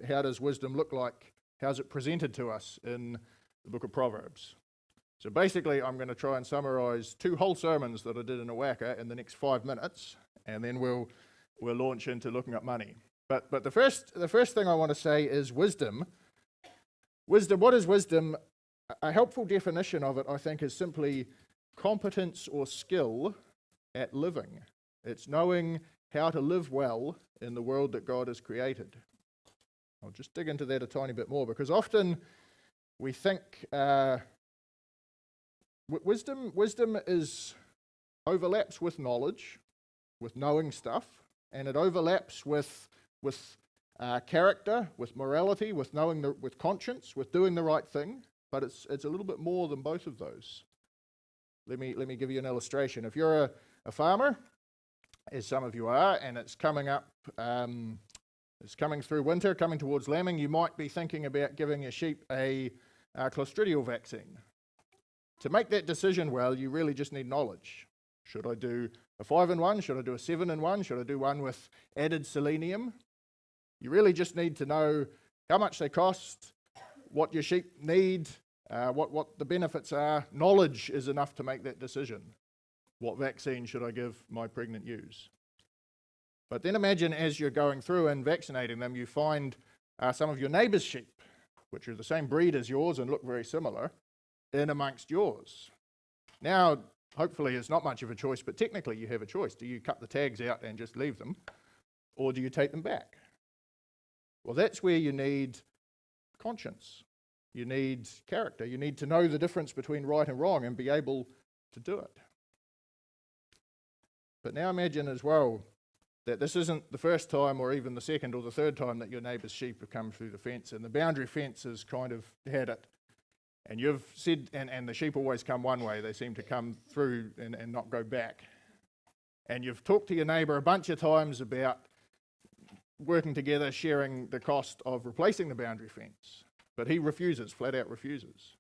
how does wisdom look like? How's it presented to us in the book of Proverbs? So basically, I'm going to try and summarize 2 whole sermons that I did in a whacker in the next 5 minutes, and then we'll launch into looking at money. But the first thing I want to say is wisdom. Wisdom, what is wisdom? A helpful definition of it, I think, is simply competence or skill at living. It's knowing how to live well in the world that God has created. I'll just dig into that a tiny bit more, because often we think wisdom overlaps with knowledge, with knowing stuff, and it overlaps with character, with morality, with with conscience, with doing the right thing. But it's a little bit more than both of those. Let me give you an illustration. If you're a farmer, as some of you are, and it's coming up, it's coming through winter, coming towards lambing, you might be thinking about giving your sheep a clostridial vaccine. To make that decision well, you really just need knowledge. Should I do a 5-in-1? Should I do a 7-in-1? Should I do one with added selenium? You really just need to know how much they cost, what your sheep need, what the benefits are. Knowledge is enough to make that decision. What vaccine should I give my pregnant ewes? But then imagine as you're going through and vaccinating them, you find some of your neighbour's sheep, which are the same breed as yours and look very similar, in amongst yours. Now, hopefully it's not much of a choice, but technically you have a choice. Do you cut the tags out and just leave them, or do you take them back? Well, that's where you need conscience. You need character. You need to know the difference between right and wrong and be able to do it. But now imagine as well that this isn't the first time or even the second or the third time that your neighbour's sheep have come through the fence, and the boundary fence has kind of had it. And you've said, and the sheep always come one way, they seem to come through and not go back. And you've talked to your neighbour a bunch of times about working together, sharing the cost of replacing the boundary fence. But he refuses, flat out refuses.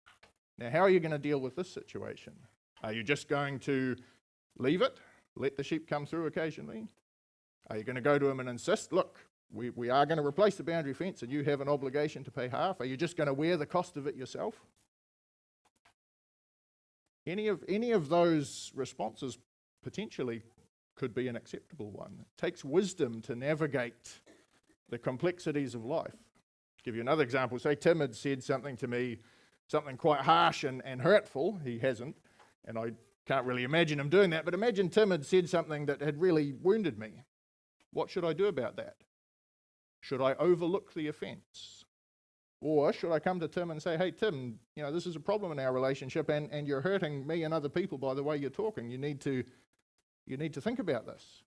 Now, how are you going to deal with this situation? Are you just going to leave it, let the sheep come through occasionally? Are you going to go to him and insist, look, we are going to replace the boundary fence and you have an obligation to pay half? Are you just going to wear the cost of it yourself? Any of those responses potentially could be an acceptable one. It takes wisdom to navigate the complexities of life. Give you another example. Say Tim had said something to me, something quite harsh and hurtful. He hasn't, and I can't really imagine him doing that, but imagine Tim had said something that had really wounded me. What should I do about that? Should I overlook the offence? Or should I come to Tim and say, hey Tim, this is a problem in our relationship and you're hurting me and other people by the way you're talking. You need to think about this.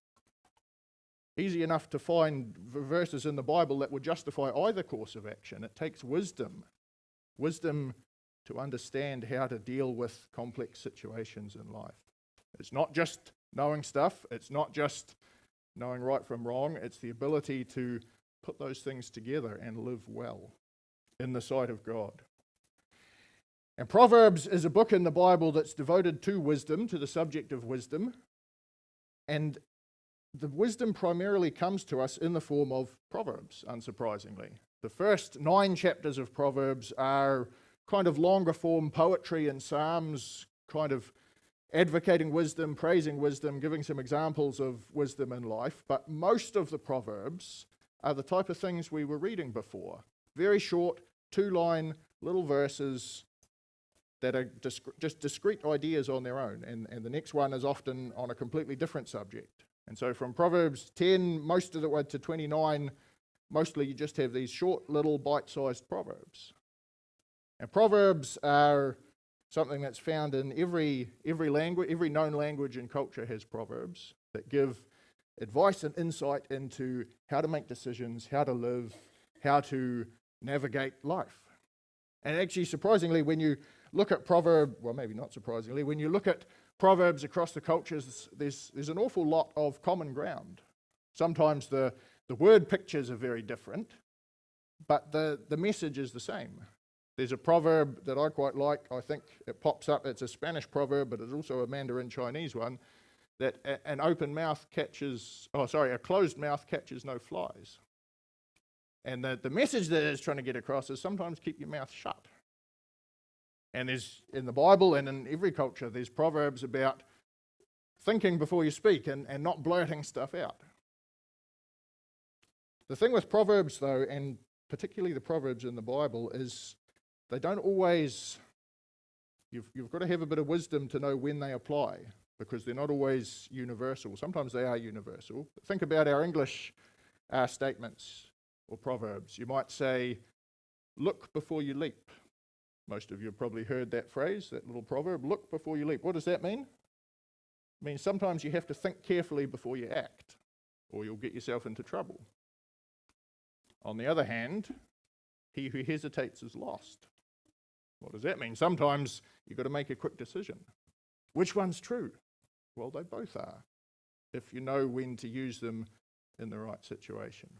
Easy enough to find verses in the Bible that would justify either course of action. It takes wisdom to understand how to deal with complex situations in life. It's not just knowing stuff. It's not just knowing right from wrong. It's the ability to put those things together and live well in the sight of God. And Proverbs is a book in the Bible that's devoted to wisdom, to the subject of wisdom. And the wisdom primarily comes to us in the form of Proverbs, unsurprisingly. The first 9 chapters of Proverbs are kind of longer form poetry and psalms, kind of advocating wisdom, praising wisdom, giving some examples of wisdom in life. But most of the Proverbs are the type of things we were reading before. Very short, 2-line little verses that are just discrete ideas on their own. And the next one is often on a completely different subject. And so from Proverbs 10, most of the way to 29, mostly you just have these short little bite-sized proverbs. And proverbs are something that's found in every language, every known language and culture has proverbs that give advice and insight into how to make decisions, how to live, how to navigate life. And actually, surprisingly, when you look at maybe not surprisingly, when you look at proverbs across the cultures, there's an awful lot of common ground. Sometimes the word pictures are very different, but the message is the same. There's a proverb that I quite like. I think it pops up. It's a Spanish proverb, but it's also a Mandarin Chinese one, that a closed mouth catches no flies. And the message that it's trying to get across is sometimes keep your mouth shut. And there's, in the Bible and in every culture, there's proverbs about thinking before you speak and not blurting stuff out. The thing with proverbs, though, and particularly the proverbs in the Bible, is they don't always... You've got to have a bit of wisdom to know when they apply, because they're not always universal. Sometimes they are universal. Think about our English statements or proverbs. You might say, look before you leap. Most of you have probably heard that phrase, that little proverb, look before you leap. What does that mean? It means sometimes you have to think carefully before you act, or you'll get yourself into trouble. On the other hand, he who hesitates is lost. What does that mean? Sometimes you've got to make a quick decision. Which one's true? Well, they both are, if you know when to use them in the right situation.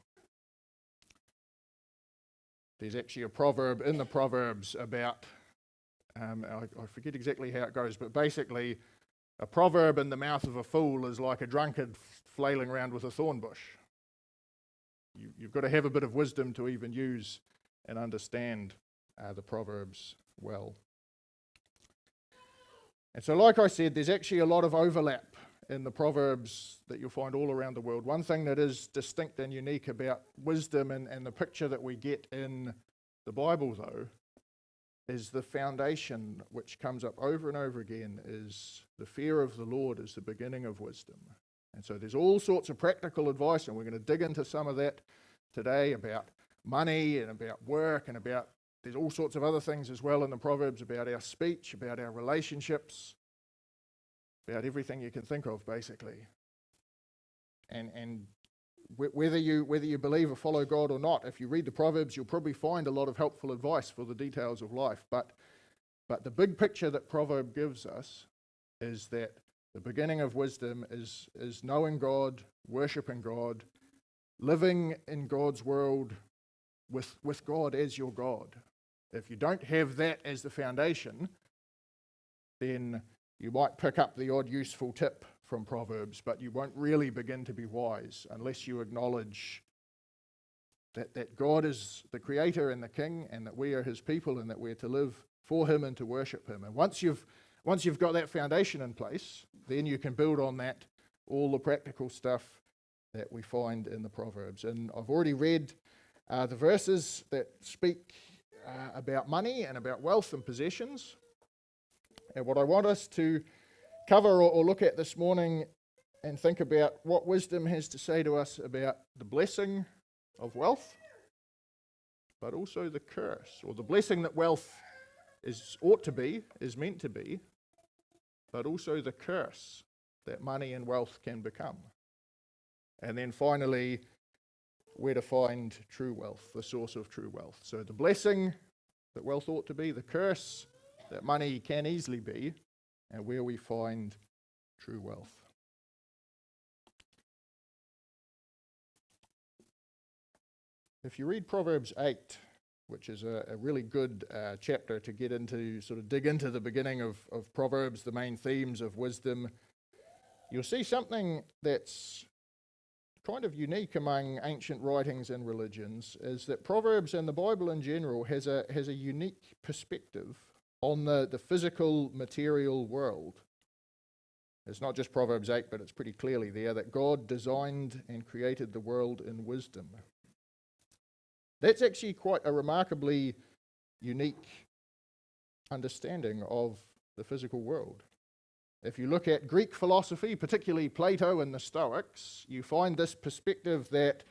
There's actually a proverb in the Proverbs about, I forget exactly how it goes, but basically a proverb in the mouth of a fool is like a drunkard flailing around with a thorn bush. You've got to have a bit of wisdom to even use and understand the Proverbs well. And so, like I said, there's actually a lot of overlap in the Proverbs that you'll find all around the world. One thing that is distinct and unique about wisdom and the picture that we get in the Bible, though, is the foundation which comes up over and over again is the fear of the Lord is the beginning of wisdom. And so there's all sorts of practical advice, and we're going to dig into some of that today about money and about work and about... There's all sorts of other things as well in the Proverbs about our speech, about our relationships, about everything you can think of, basically. And whether you believe or follow God or not, if you read the Proverbs, you'll probably find a lot of helpful advice for the details of life. But the big picture that Proverb gives us is that the beginning of wisdom is knowing God, worshipping God, living in God's world with God as your God. If you don't have that as the foundation, then you might pick up the odd useful tip from Proverbs, but you won't really begin to be wise unless you acknowledge that God is the creator and the king, and that we are his people, and that we're to live for him and to worship him. And once you've got that foundation in place, then you can build on that all the practical stuff that we find in the Proverbs. And I've already read the verses that speak about money and about wealth and possessions. And what I want us to cover or look at this morning and think about what wisdom has to say to us about the blessing of wealth, but also the curse, or the blessing that wealth ought to be, is meant to be, but also the curse that money and wealth can become. And then finally, where to find true wealth, the source of true wealth. So the blessing that wealth ought to be, the curse that money can easily be, and where we find true wealth. If you read Proverbs 8, which is a really good chapter to get into, sort of dig into the beginning of Proverbs, the main themes of wisdom, you'll see something that's kind of unique among ancient writings and religions, is that Proverbs and the Bible in general has a unique perspective on the physical, material world. It's not just Proverbs 8, but it's pretty clearly there that God designed and created the world in wisdom. That's actually quite a remarkably unique understanding of the physical world. If you look at Greek philosophy, particularly Plato and the Stoics, you find this perspective that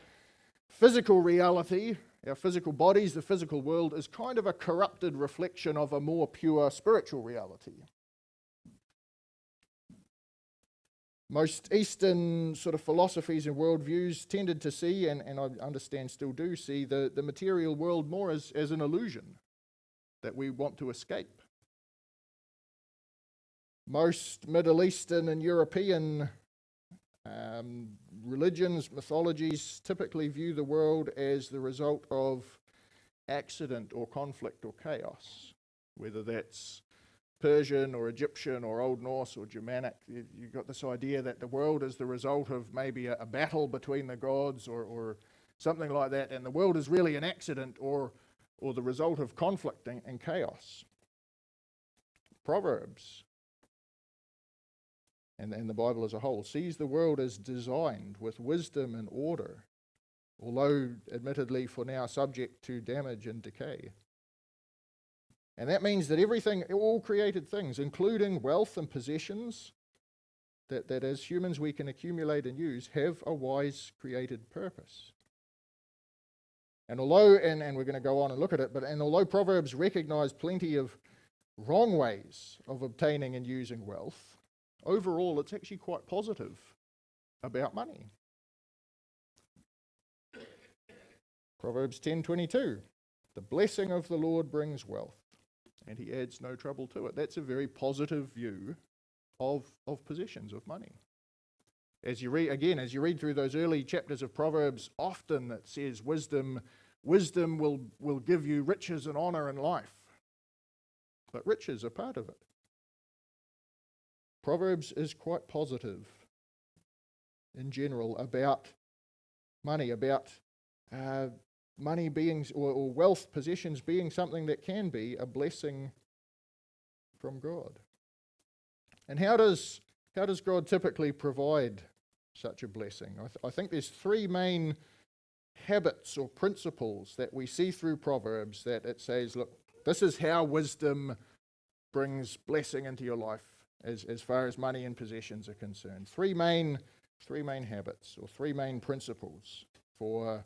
physical reality, our physical bodies, the physical world, is kind of a corrupted reflection of a more pure spiritual reality. Most Eastern sort of philosophies and worldviews tended to see, and I understand still do see, the material world more as an illusion that we want to escape. Most Middle Eastern and European religions, mythologies, typically view the world as the result of accident or conflict or chaos, whether that's Persian or Egyptian or Old Norse or Germanic. You've got this idea that the world is the result of maybe a battle between the gods or something like that, and the world is really an accident or the result of conflict and chaos. Proverbs, and the Bible as a whole, sees the world as designed with wisdom and order, although admittedly for now subject to damage and decay. And that means that everything, all created things, including wealth and possessions, that as humans we can accumulate and use, have a wise created purpose. And although, and we're going to go on and look at it, and although Proverbs recognize plenty of wrong ways of obtaining and using wealth, overall it's actually quite positive about money. Proverbs 10:22, the blessing of the Lord brings wealth, and he adds no trouble to it. That's a very positive view of possessions, of money. As you read through those early chapters of Proverbs, often it says wisdom will give you riches and honor and life. But riches are part of it. Proverbs is quite positive in general about money, about money being, or wealth, possessions being something that can be a blessing from God. And how does God typically provide such a blessing? I think there's three main habits or principles that we see through Proverbs that it says, look, this is how wisdom brings blessing into your life as far as money and possessions are concerned. Three main habits or three main principles for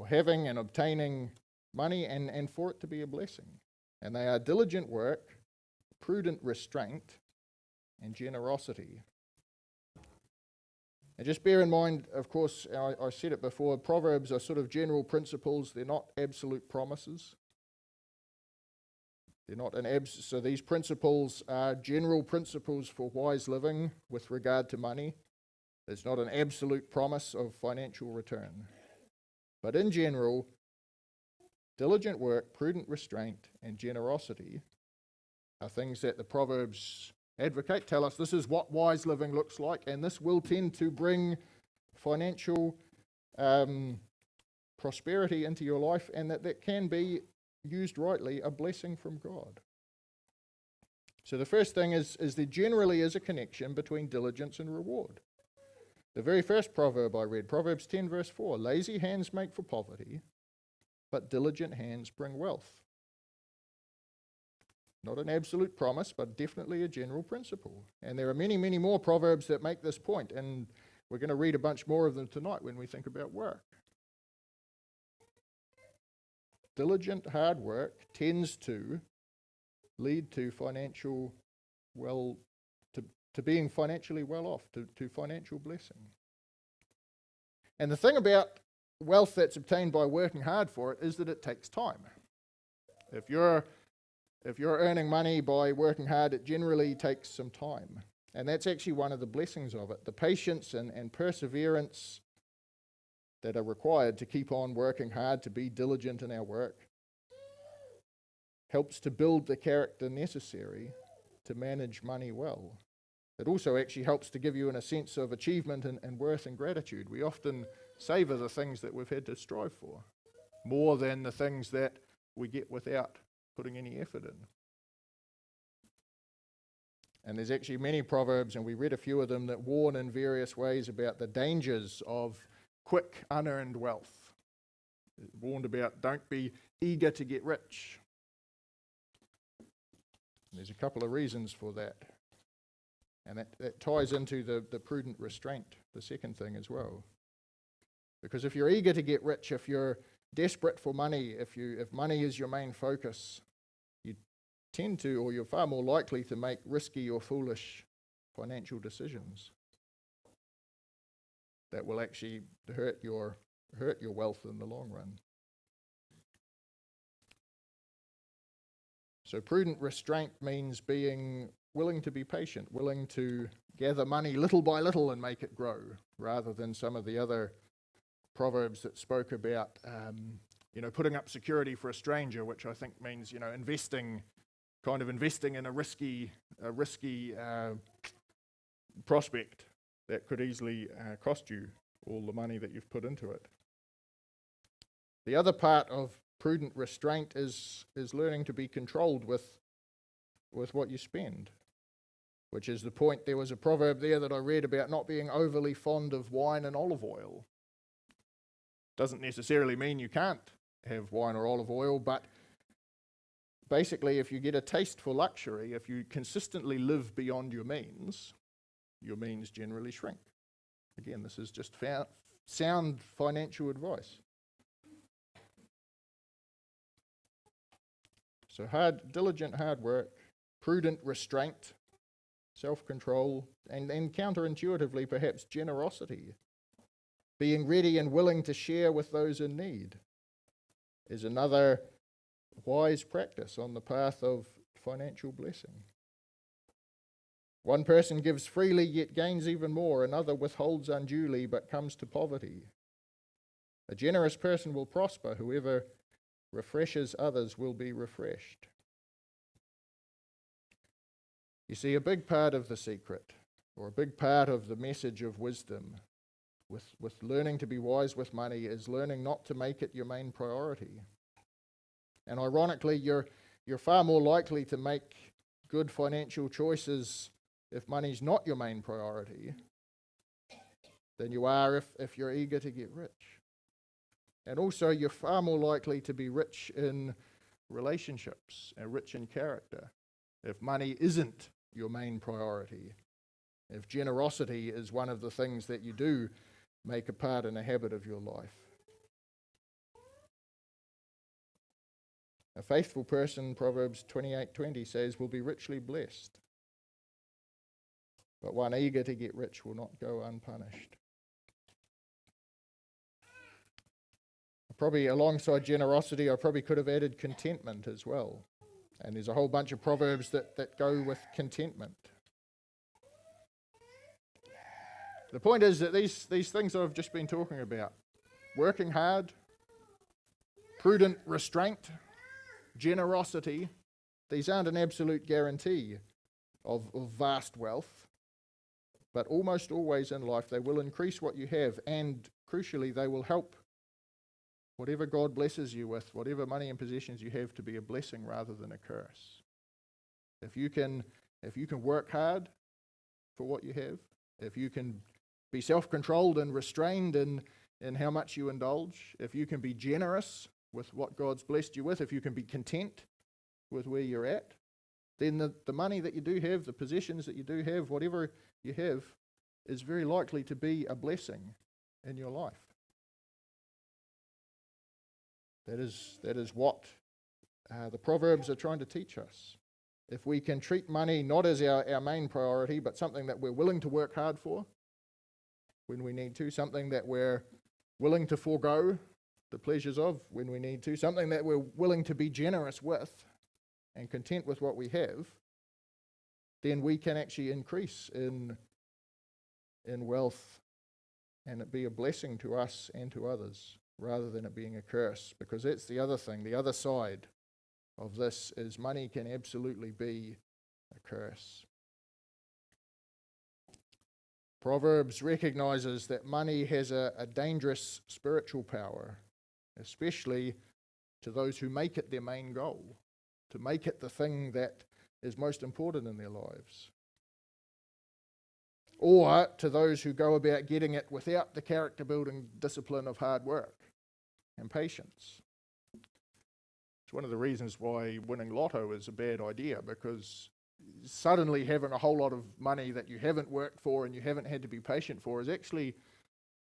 having and obtaining money and for it to be a blessing. And they are diligent work, prudent restraint, and generosity. And just bear in mind, of course, I said it before, Proverbs are sort of general principles. They're not absolute promises. They're not so these principles are general principles for wise living with regard to money. There's not an absolute promise of financial return. But in general, diligent work, prudent restraint, and generosity are things that the Proverbs advocate, tell us this is what wise living looks like, and this will tend to bring financial prosperity into your life, and that can be, used rightly, a blessing from God. So the first thing is there generally is a connection between diligence and reward. The very first proverb I read, Proverbs 10 verse 4, lazy hands make for poverty, but diligent hands bring wealth. Not an absolute promise, but definitely a general principle. And there are many, many more proverbs that make this point, and we're going to read a bunch more of them tonight when we think about work. Diligent hard work tends to lead to to being financially well off, to financial blessing. And the thing about wealth that's obtained by working hard for it is that it takes time. If you're earning money by working hard, it generally takes some time. And that's actually one of the blessings of it. The patience and perseverance that are required to keep on working hard, to be diligent in our work, helps to build the character necessary to manage money well. It also actually helps to give you a sense of achievement and worth and gratitude. We often savour the things that we've had to strive for, more than the things that we get without putting any effort in. And there's actually many proverbs, and we read a few of them, that warn in various ways about the dangers of quick, unearned wealth. It warned about don't be eager to get rich. And there's a couple of reasons for that. And that ties into the prudent restraint, the second thing as well. Because if you're eager to get rich, if you're desperate for money, if money is your main focus, you tend to, or you're far more likely to make risky or foolish financial decisions that will actually hurt your wealth in the long run. So prudent restraint means being willing to be patient, willing to gather money little by little and make it grow, rather than some of the other proverbs that spoke about putting up security for a stranger, which I think means investing in a risky prospect that could easily cost you all the money that you've put into it. The other part of prudent restraint is learning to be controlled with what you spend, which is the point. There was a proverb there that I read about not being overly fond of wine and olive oil. Doesn't necessarily mean you can't have wine or olive oil, but basically if you get a taste for luxury, if you consistently live beyond your means generally shrink. Again, this is just sound financial advice. So diligent hard work, prudent restraint, self-control, and counterintuitively perhaps generosity. Being ready and willing to share with those in need is another wise practice on the path of financial blessing. One person gives freely yet gains even more. Another withholds unduly but comes to poverty. A generous person will prosper. Whoever refreshes others will be refreshed. You see, a big part of the secret, or a big part of the message of wisdom with learning to be wise with money, is learning not to make it your main priority. And ironically, you're far more likely to make good financial choices if money's not your main priority than you are if you're eager to get rich. And also, you're far more likely to be rich in relationships and rich in character if money isn't your main priority, if generosity is one of the things that you do make a part and a habit of your life. A faithful person, Proverbs 28:20 says, will be richly blessed, but one eager to get rich will not go unpunished. Probably alongside generosity, I probably could have added contentment as well. And there's a whole bunch of proverbs that go with contentment. The point is that these things I've just been talking about, working hard, prudent restraint, generosity, these aren't an absolute guarantee of vast wealth, but almost always in life they will increase what you have, and crucially they will help whatever God blesses you with, whatever money and possessions you have, to be a blessing rather than a curse. If you can work hard for what you have, if you can be self-controlled and restrained in how much you indulge, if you can be generous with what God's blessed you with, if you can be content with where you're at, then the money that you do have, the possessions that you do have, whatever you have, is very likely to be a blessing in your life. That is what the Proverbs are trying to teach us. If we can treat money not as our main priority, but something that we're willing to work hard for when we need to, something that we're willing to forego the pleasures of when we need to, something that we're willing to be generous with and content with what we have, then we can actually increase in wealth and it be a blessing to us and to others, rather than it being a curse. Because that's the other thing, the other side of this is money can absolutely be a curse. Proverbs recognizes that money has a dangerous spiritual power, especially to those who make it their main goal, to make it the thing that is most important in their lives. Or to those who go about getting it without the character-building discipline of hard work and patience. It's one of the reasons why winning lotto is a bad idea, because suddenly having a whole lot of money that you haven't worked for and you haven't had to be patient for is actually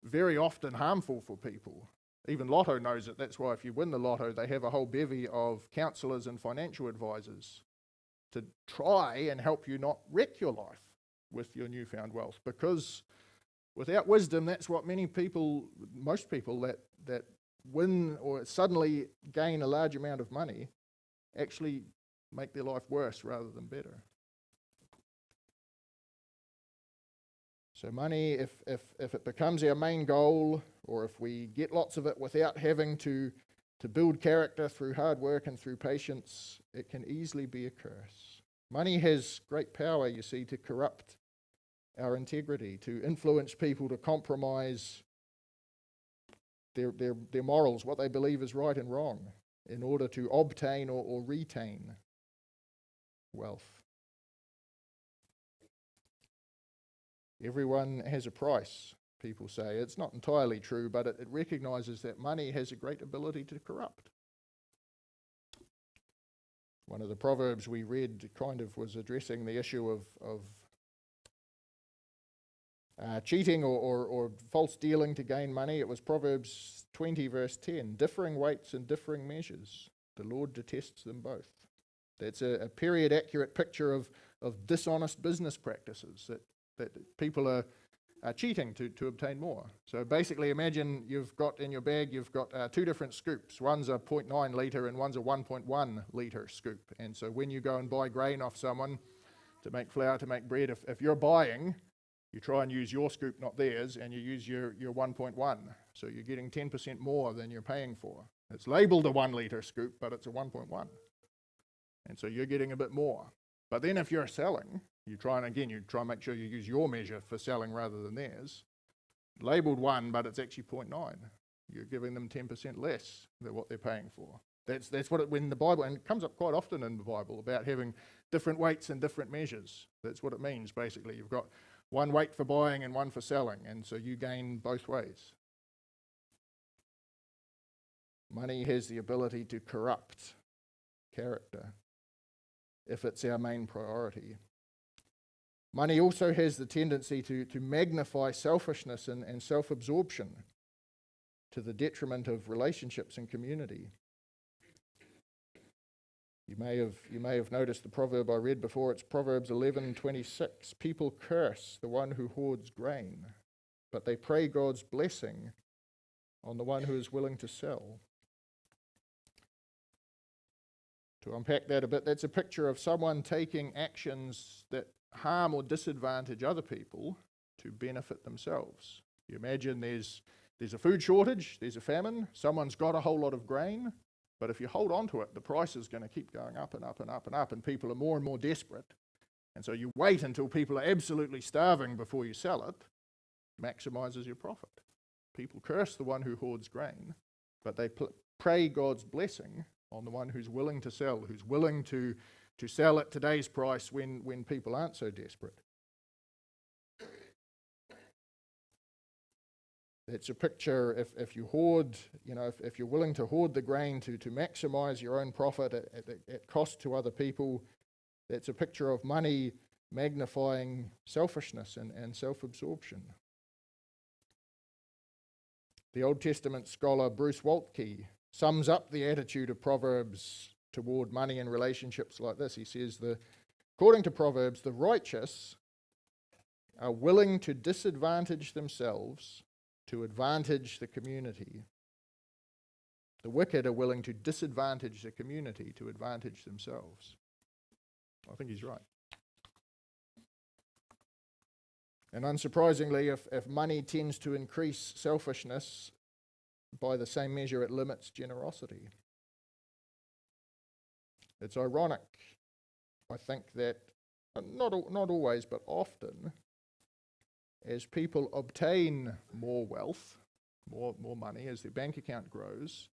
very often harmful for people. Even Lotto knows it. That's why if you win the lotto, they have a whole bevy of counsellors and financial advisors to try and help you not wreck your life with your newfound wealth. Because without wisdom, that's what most people that win or suddenly gain a large amount of money actually make their life worse rather than better. So money, if it becomes our main goal, or if we get lots of it without having to build character through hard work and through patience, it can easily be a curse. Money has great power, you see, to corrupt our integrity, to influence people to compromise their morals, what they believe is right and wrong, in order to obtain or retain wealth. Everyone has a price, people say. It's not entirely true, but it recognizes that money has a great ability to corrupt. One of the proverbs we read kind of was addressing the issue of cheating or false dealing to gain money. It was Proverbs 20 verse 10, differing weights and differing measures. The Lord detests them both. That's a period accurate picture of dishonest business practices, that people are cheating to obtain more. So basically imagine you've got in your bag, you've got two different scoops. One's a 0.9 litre and one's a 1.1 litre scoop. And so when you go and buy grain off someone to make flour, to make bread, if you're buying, you try and use your scoop, not theirs, and you use your 1.1. So you're getting 10% more than you're paying for. It's labelled a 1 litre scoop, but it's a 1.1. And so you're getting a bit more. But then if you're selling, you try and make sure you use your measure for selling rather than theirs. Labelled 1, but it's actually 0.9. You're giving them 10% less than what they're paying for. That's what when the Bible, and it comes up quite often in the Bible, about having different weights and different measures. That's what it means, basically. You've got one weight for buying and one for selling, and so you gain both ways. Money has the ability to corrupt character if it's our main priority. Money also has the tendency to magnify selfishness and self-absorption to the detriment of relationships and community. You may have noticed the proverb I read before. It's Proverbs 11:26. People curse the one who hoards grain, but they pray God's blessing on the one who is willing to sell. To unpack that a bit, that's a picture of someone taking actions that harm or disadvantage other people to benefit themselves. You imagine there's a food shortage, there's a famine, someone's got a whole lot of grain, but if you hold on to it, the price is going to keep going up and up and up and up, and people are more and more desperate. And so you wait until people are absolutely starving before you sell it, maximizes your profit. People curse the one who hoards grain, but they pray God's blessing on the one who's willing to sell, who's willing to sell at today's price when people aren't so desperate. It's a picture, if you hoard, if you're willing to hoard the grain to maximize your own profit at cost to other people, that's a picture of money magnifying selfishness and self-absorption. The Old Testament scholar Bruce Waltke sums up the attitude of Proverbs toward money and relationships like this. He says, according to Proverbs, the righteous are willing to disadvantage themselves to advantage the community. The wicked are willing to disadvantage the community to advantage themselves. I think he's right. And unsurprisingly, if money tends to increase selfishness, by the same measure it limits generosity. It's ironic, I think, that not always, but often, as people obtain more wealth, more money, as their bank account grows,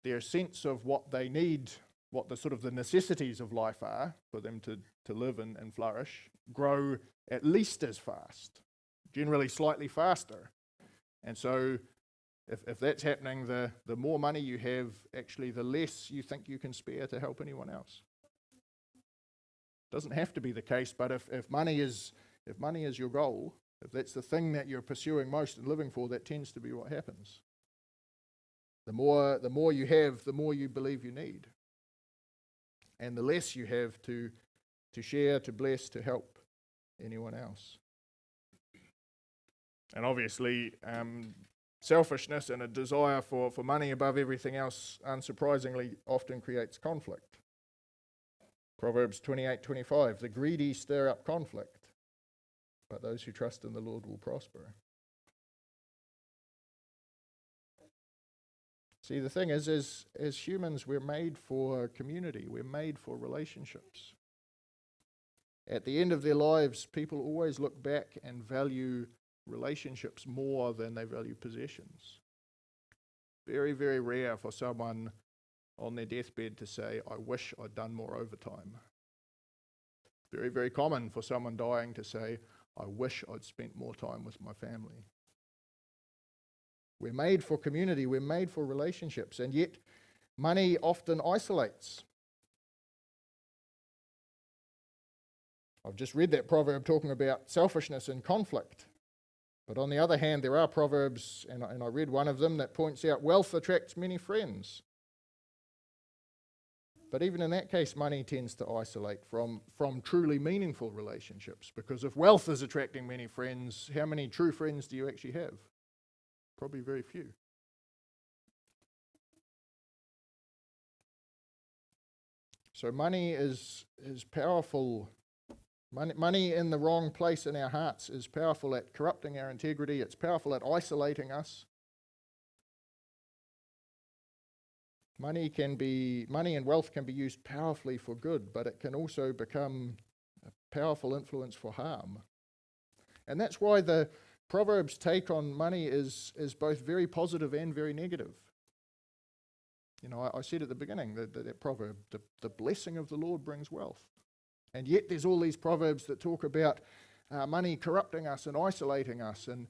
their sense of what they need, what the sort of the necessities of life are for them to live and flourish, grow at least as fast, generally slightly faster. And so if that's happening, the more money you have, actually the less you think you can spare to help anyone else. Doesn't have to be the case, but if money is your goal, if that's the thing that you're pursuing most and living for, that tends to be what happens. The more you have, the more you believe you need. And the less you have to share, to bless, to help anyone else. And obviously, selfishness and a desire for money above everything else, unsurprisingly, often creates conflict. Proverbs 28:25, the greedy stir up conflict, but those who trust in the Lord will prosper. See, the thing is, as humans, we're made for community. We're made for relationships. At the end of their lives, people always look back and value relationships more than they value possessions. Very, very rare for someone on their deathbed to say, I wish I'd done more overtime. Very, very common for someone dying to say, I wish I'd spent more time with my family. We're made for community, we're made for relationships, and yet money often isolates. I've just read that proverb talking about selfishness and conflict. But on the other hand, there are proverbs, and I read one of them that points out wealth attracts many friends. But even in that case, money tends to isolate from truly meaningful relationships. Because if wealth is attracting many friends, how many true friends do you actually have? Probably very few. So money is powerful. Money in the wrong place in our hearts is powerful at corrupting our integrity. It's powerful at isolating us. Money and wealth can be used powerfully for good, but it can also become a powerful influence for harm. And that's why the Proverbs' take on money is both very positive and very negative. You know, I said at the beginning that proverb, the blessing of the Lord brings wealth. And yet there's all these proverbs that talk about money corrupting us and isolating us, and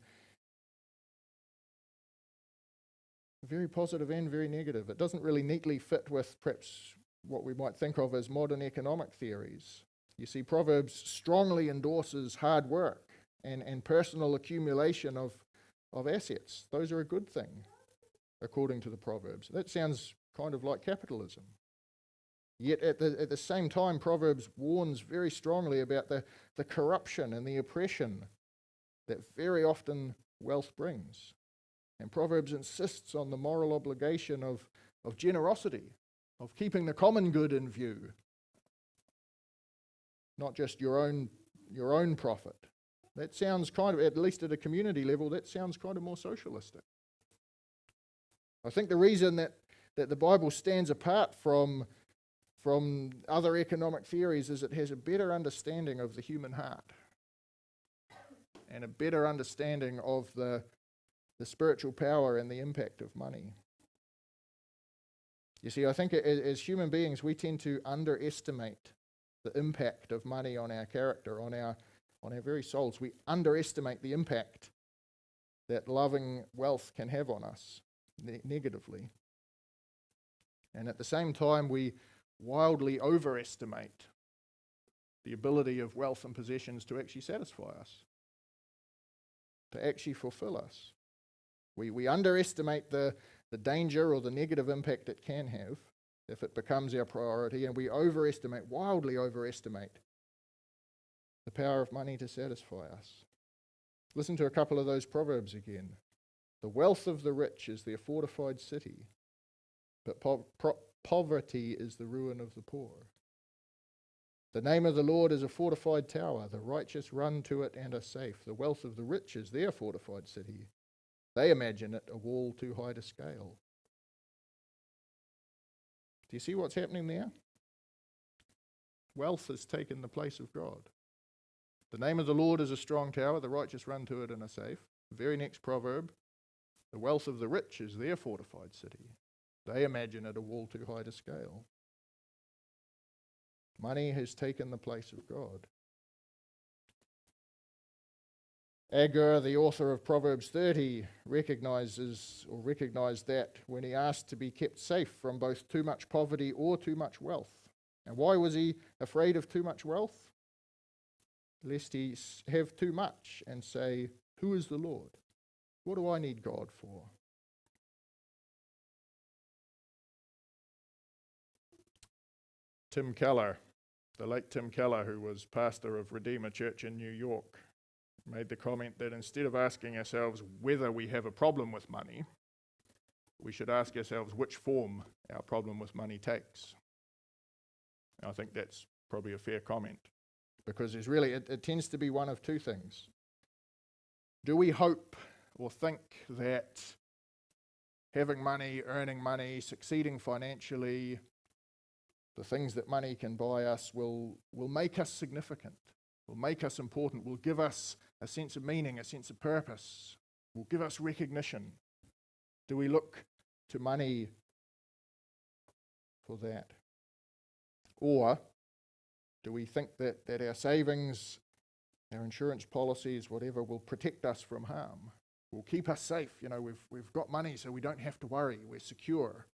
very positive and very negative. It doesn't really neatly fit with perhaps what we might think of as modern economic theories. You see, Proverbs strongly endorses hard work and personal accumulation of assets. Those are a good thing, according to the Proverbs. That sounds kind of like capitalism. Yet at the same time, Proverbs warns very strongly about the corruption and the oppression that very often wealth brings. And Proverbs insists on the moral obligation of generosity, of keeping the common good in view, not just your own profit. That sounds kind of, at least at a community level, that sounds kind of more socialistic. I think the reason that the Bible stands apart from other economic theories is it has a better understanding of the human heart and a better understanding of the spiritual power and the impact of money. You see, I think as human beings, we tend to underestimate the impact of money on our character, on our very souls. We underestimate the impact that loving wealth can have on us negatively. And at the same time, we wildly overestimate the ability of wealth and possessions to actually satisfy us, to actually fulfill us. We underestimate the danger or the negative impact it can have if it becomes our priority, and we wildly overestimate the power of money to satisfy us. Listen to a couple of those proverbs again. The wealth of the rich is their fortified city, but poverty is the ruin of the poor. The name of the Lord is a fortified tower. The righteous run to it and are safe. The wealth of the rich is their fortified city. They imagine it a wall too high to scale. Do you see what's happening there? Wealth has taken the place of God. The name of the Lord is a strong tower. The righteous run to it and are safe. The very next proverb, the wealth of the rich is their fortified city. They imagine it a wall too high to scale. Money has taken the place of God. Agur, the author of Proverbs 30, recognized that when he asked to be kept safe from both too much poverty or too much wealth. And why was he afraid of too much wealth? Lest he have too much and say, "Who is the Lord? What do I need God for?" Tim Keller, the late Tim Keller, who was pastor of Redeemer Church in New York, made the comment that instead of asking ourselves whether we have a problem with money, we should ask ourselves which form our problem with money takes. And I think that's probably a fair comment, because it tends to be one of two things. Do we hope or think that having money, earning money, succeeding financially, the things that money can buy us will make us significant, will make us important, will give us a sense of meaning, a sense of purpose, will give us recognition? Do we look to money for that? Or do we think that our savings, our insurance policies, whatever, will protect us from harm? Will keep us safe? We've got money, so we don't have to worry. We're secure.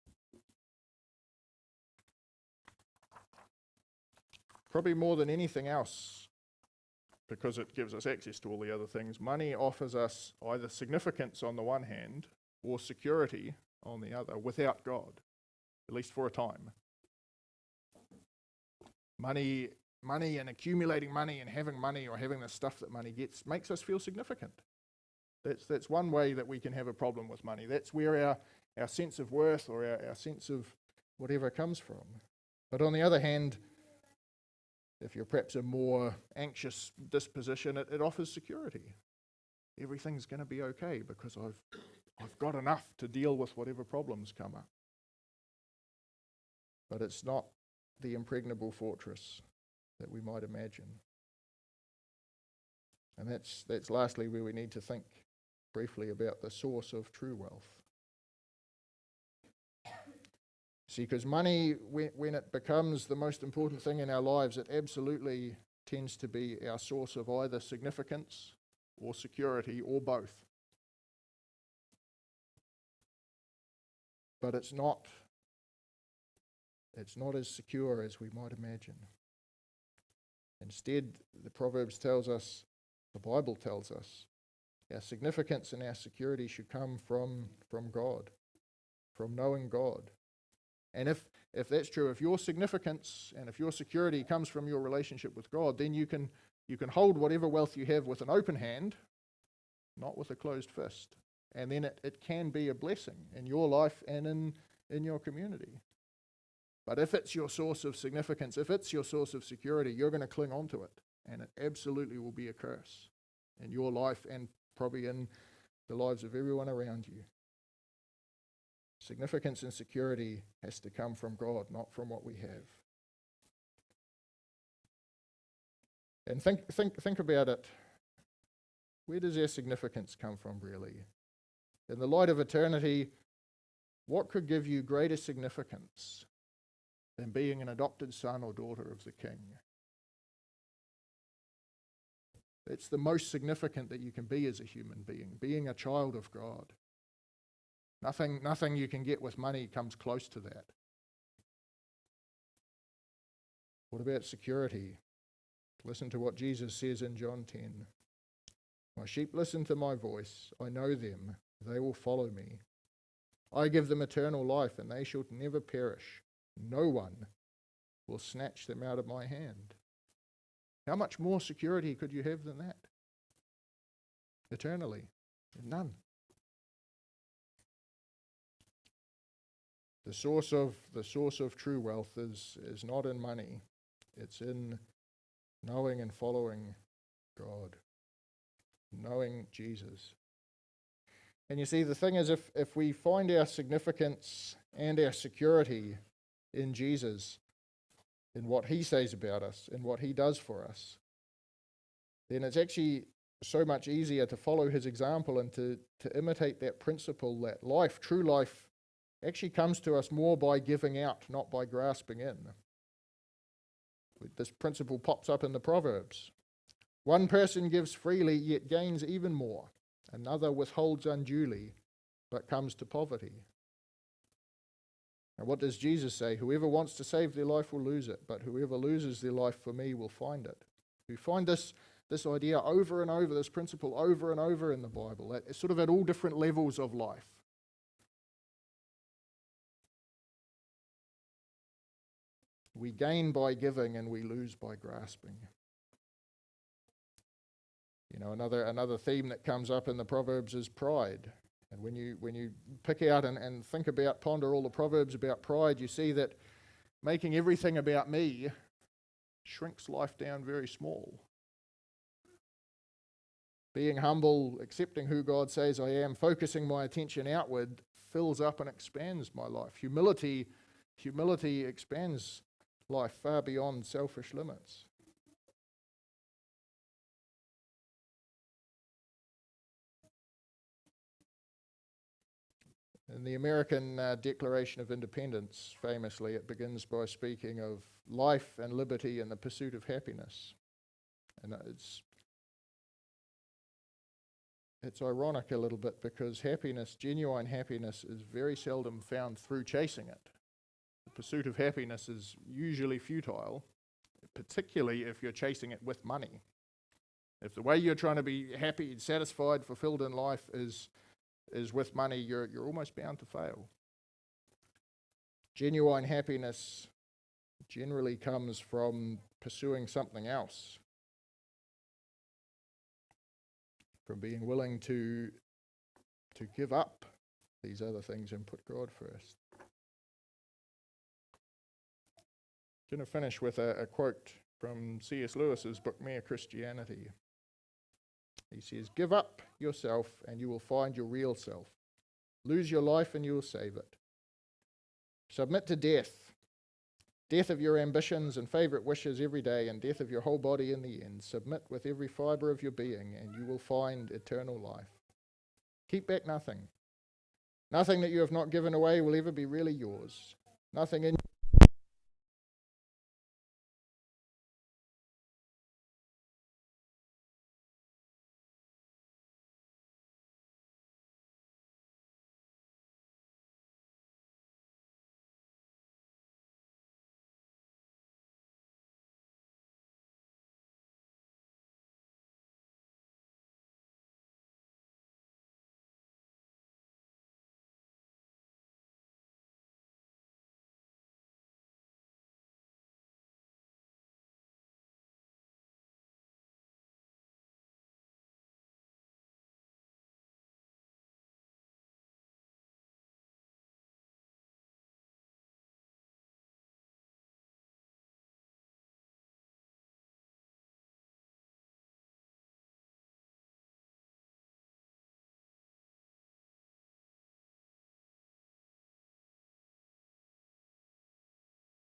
Probably more than anything else, because it gives us access to all the other things, money offers us either significance on the one hand or security on the other without God, at least for a time. Money and accumulating money and having money or having the stuff that money gets makes us feel significant. That's one way that we can have a problem with money. That's where our sense of worth or our sense of whatever comes from. But on the other hand, if you're perhaps a more anxious disposition, it offers security. Everything's going to be okay because I've got enough to deal with whatever problems come up. But it's not the impregnable fortress that we might imagine. And that's lastly where we need to think briefly about the source of true wealth. See, because money, when it becomes the most important thing in our lives, it absolutely tends to be our source of either significance or security or both. But it's not as secure as we might imagine. Instead, the Proverbs tells us, the Bible tells us, our significance and our security should come from God, from knowing God. And if that's true, if your significance and if your security comes from your relationship with God, then you can hold whatever wealth you have with an open hand, not with a closed fist. And then it can be a blessing in your life and in your community. But if it's your source of significance, if it's your source of security, you're going to cling on to it. And it absolutely will be a curse in your life and probably in the lives of everyone around you. Significance and security has to come from God, not from what we have. And think about it. Where does our significance come from, really? In the light of eternity, what could give you greater significance than being an adopted son or daughter of the King? It's the most significant that you can be as a human being a child of God. Nothing you can get with money comes close to that. What about security? Listen to what Jesus says in John 10. My sheep listen to my voice. I know them. They will follow me. I give them eternal life, and they shall never perish. No one will snatch them out of my hand. How much more security could you have than that? Eternally. None. The source of true wealth is not in money. It's in knowing and following God, knowing Jesus. And you see, the thing is, if we find our significance and our security in Jesus, in what he says about us, in what he does for us, then it's actually so much easier to follow his example and to imitate that principle that life, true life, actually comes to us more by giving out, not by grasping in. This principle pops up in the Proverbs. One person gives freely, yet gains even more. Another withholds unduly, but comes to poverty. And what does Jesus say? Whoever wants to save their life will lose it, but whoever loses their life for me will find it. We find this idea over and over, this principle over and over in the Bible, sort of at all different levels of life. We gain by giving and we lose by grasping. Another theme that comes up in the Proverbs is pride. And when you pick out and think about, ponder all the Proverbs about pride, you see that making everything about me shrinks life down very small. Being humble, accepting who God says I am, focusing my attention outward, fills up and expands my life. Humility expands life far beyond selfish limits. In the American Declaration of Independence, famously, it begins by speaking of life and liberty and the pursuit of happiness. And it's ironic a little bit, because happiness, genuine happiness, is very seldom found through chasing it. The pursuit of happiness is usually futile, particularly if you're chasing it with money. If the way you're trying to be happy, satisfied, fulfilled in life is with money, you're almost bound to fail. Genuine happiness generally comes from pursuing something else, from being willing to give up these other things and put God first. I'm going to finish with a quote from C.S. Lewis's book, Mere Christianity. He says, "Give up yourself and you will find your real self. Lose your life and you will save it. Submit to death of your ambitions and favourite wishes every day, and death of your whole body in the end. Submit with every fibre of your being and you will find eternal life. Keep back nothing. Nothing that you have not given away will ever be really yours. Nothing in